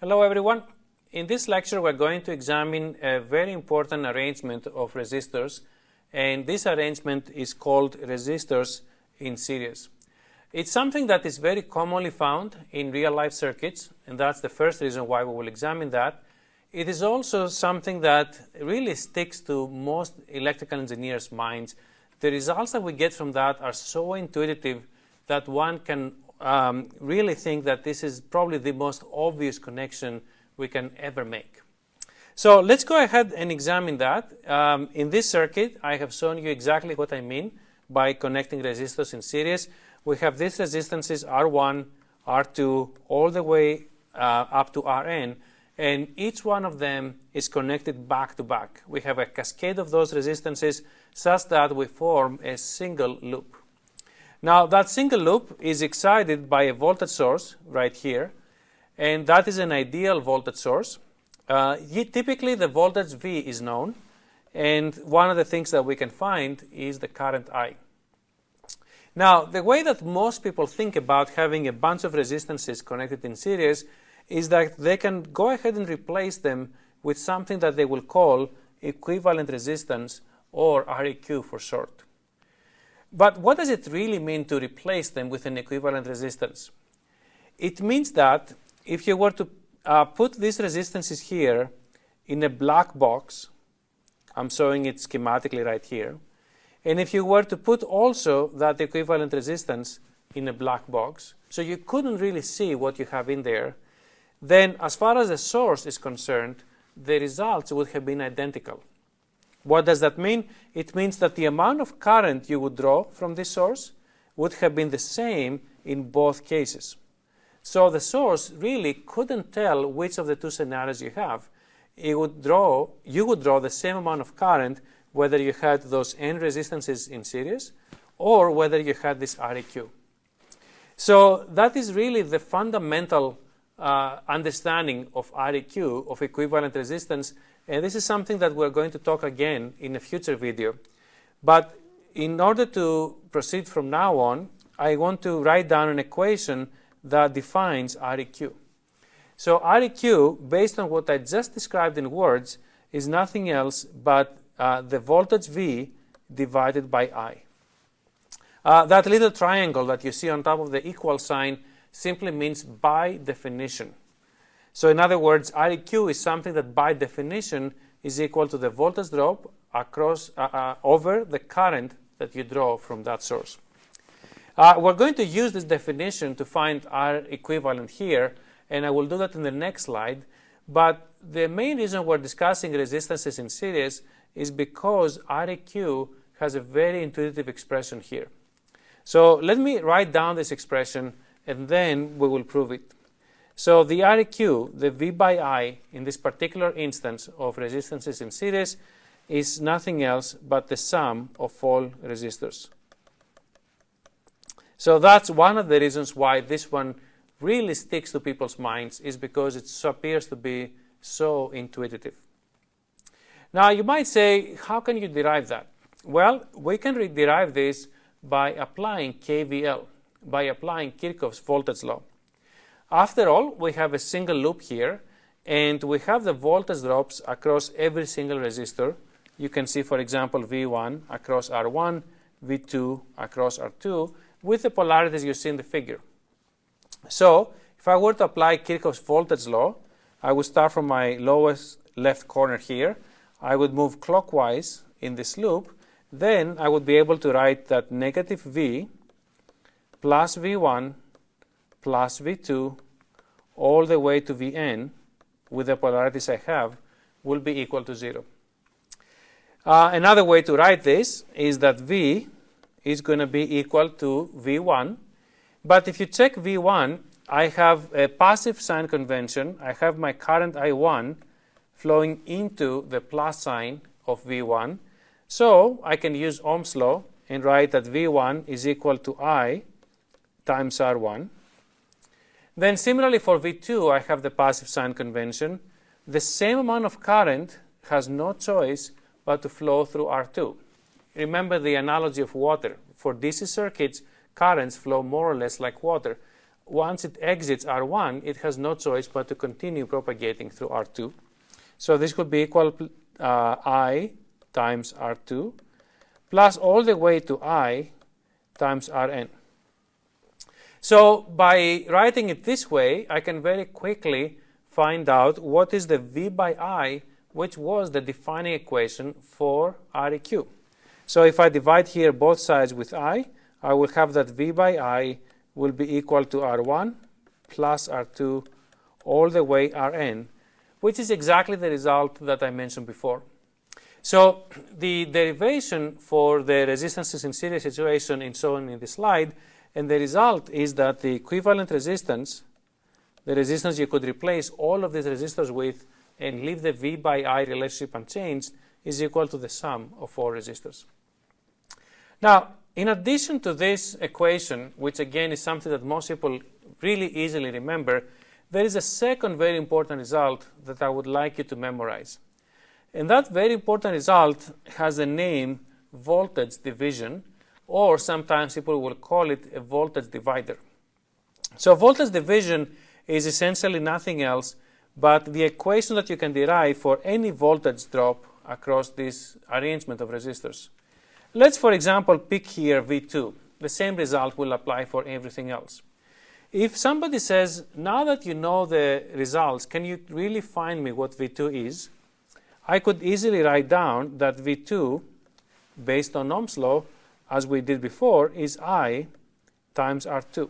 Hello everyone. In this lecture we're going to examine a very important arrangement of resistors, and this arrangement is called resistors in series. It's something that is very commonly found in real-life circuits, and that's the first reason why we will examine that. It is also something that really sticks to most electrical engineers' minds. The results that we get from that are so intuitive that one can really think that this is probably the most obvious connection we can ever make. So let's go ahead and examine that. In this circuit, I have shown you exactly what I mean by connecting resistors in series. We have these resistances R1, R2, all the way up to Rn, and each one of them is connected back to back. We have a cascade of those resistances such that we form a single loop. Now, that single loop is excited by a voltage source right here, and that is an ideal voltage source. Typically, the voltage V is known, and one of the things that we can find is the current I. Now, the way that most people think about having a bunch of resistances connected in series is that they can go ahead and replace them with something that they will call equivalent resistance, or REQ for short. But what does it really mean to replace them with an equivalent resistance? It means that if you were to put these resistances here in a black box, I'm showing it schematically right here, and if you were to put also that equivalent resistance in a black box, so you couldn't really see what you have in there, then as far as the source is concerned, the results would have been identical. What does that mean? It means that the amount of current you would draw from this source would have been the same in both cases. So the source really couldn't tell which of the two scenarios you have. You would draw the same amount of current whether you had those N resistances in series or whether you had this REQ. So that is really the fundamental understanding of REQ, of equivalent resistance, and this is something that we're going to talk again in a future video. But in order to proceed from now on, I want to write down an equation that defines REQ. So REQ, based on what I just described in words, is nothing else but the voltage V divided by I. That little triangle that you see on top of the equal sign simply means by definition. So in other words, REQ is something that by definition is equal to the voltage drop across over the current that you draw from that source. We're going to use this definition to find R equivalent here, and I will do that in the next slide. But the main reason we're discussing resistances in series is because REQ has a very intuitive expression here. So let me write down this expression, and then we will prove it. So the REQ, the V by I, in this particular instance of resistances in series, is nothing else but the sum of all resistors. So that's one of the reasons why this one really sticks to people's minds, is because it appears to be so intuitive. Now you might say, how can you derive that? Well, we can derive this by applying KVL, by applying Kirchhoff's voltage law. After all, we have a single loop here, and we have the voltage drops across every single resistor. You can see, for example, V1 across R1, V2 across R2, with the polarities you see in the figure. So, if I were to apply Kirchhoff's voltage law, I would start from my lowest left corner here. I would move clockwise in this loop. Then I would be able to write that negative V plus V1 plus V2 all the way to Vn with the polarities I have will be equal to 0. Another way to write this is that V is going to be equal to V1. But if you check V1, I have a passive sign convention. I have my current I1 flowing into the plus sign of V1. So I can use Ohm's law and write that V1 is equal to I times R1. Then similarly for V2, I have the passive sign convention. The same amount of current has no choice but to flow through R2. Remember the analogy of water. For DC circuits, currents flow more or less like water. once it exits R1, it has no choice but to continue propagating through R2. So this could be equal I times R2 plus all the way to I times Rn. So by writing it this way, I can very quickly find out what is the V by I, which was the defining equation for Req. So if I divide here both sides with I will have that V by I will be equal to R1 plus R2 all the way Rn, which is exactly the result that I mentioned before. So the derivation for the resistances in series situation is shown in the slide, and the result is that the equivalent resistance, the resistance you could replace all of these resistors with and leave the V by I relationship unchanged, is equal to the sum of all resistors. Now, in addition to this equation, which again is something that most people really easily remember, there is a second very important result that I would like you to memorize. And that very important result has the name voltage division, or sometimes people will call it a voltage divider. So voltage division is essentially nothing else but the equation that you can derive for any voltage drop across this arrangement of resistors. Let's, for example, pick here V2. The same result will apply for everything else. If somebody says, now that you know the results, can you really find me what V2 is? I could easily write down that V2, based on Ohm's law, as we did before, is I times R2.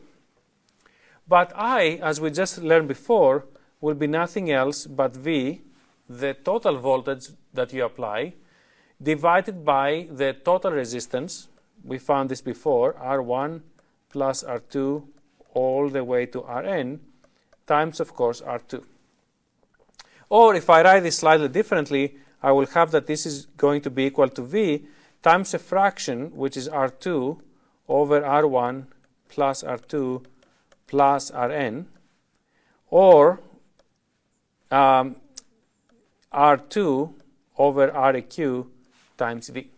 But I, as we just learned before, will be nothing else but V, the total voltage that you apply, divided by the total resistance. We found this before, R1 plus R2 all the way to Rn, times, of course, R2. Or if I write this slightly differently, I will have that this is going to be equal to V times a fraction, which is R2 over R1 plus R2 plus Rn, or R2 over Req times V.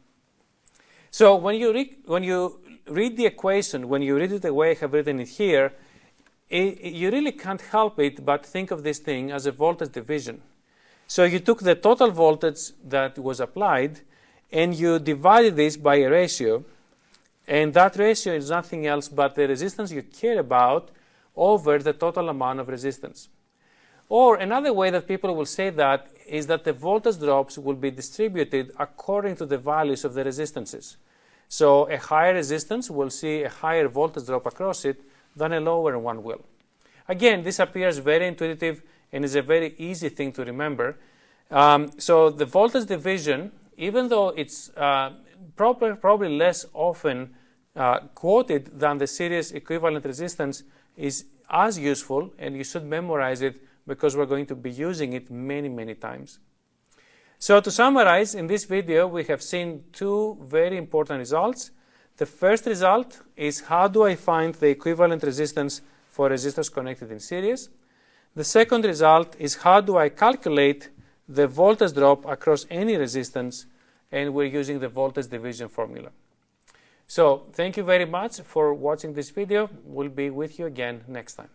So when you read the equation, when you read it the way I have written it here, you really can't help it but think of this thing as a voltage division. So you took the total voltage that was applied and you divided this by a ratio, and that ratio is nothing else but the resistance you care about over the total amount of resistance. Or another way that people will say that is that the voltage drops will be distributed according to the values of the resistances. So a higher resistance will see a higher voltage drop across it than a lower one will. Again, this appears very intuitive and is a very easy thing to remember. So the voltage division, even though it's probably less often quoted than the series equivalent resistance, is as useful, and you should memorize it because we're going to be using it many, many times. So to summarize, in this video we have seen two very important results. The first result is how do I find the equivalent resistance for resistors connected in series. The second result is how do I calculate the voltage drop across any resistance, and we're using the voltage division formula. So thank you very much for watching this video. We'll be with you again next time.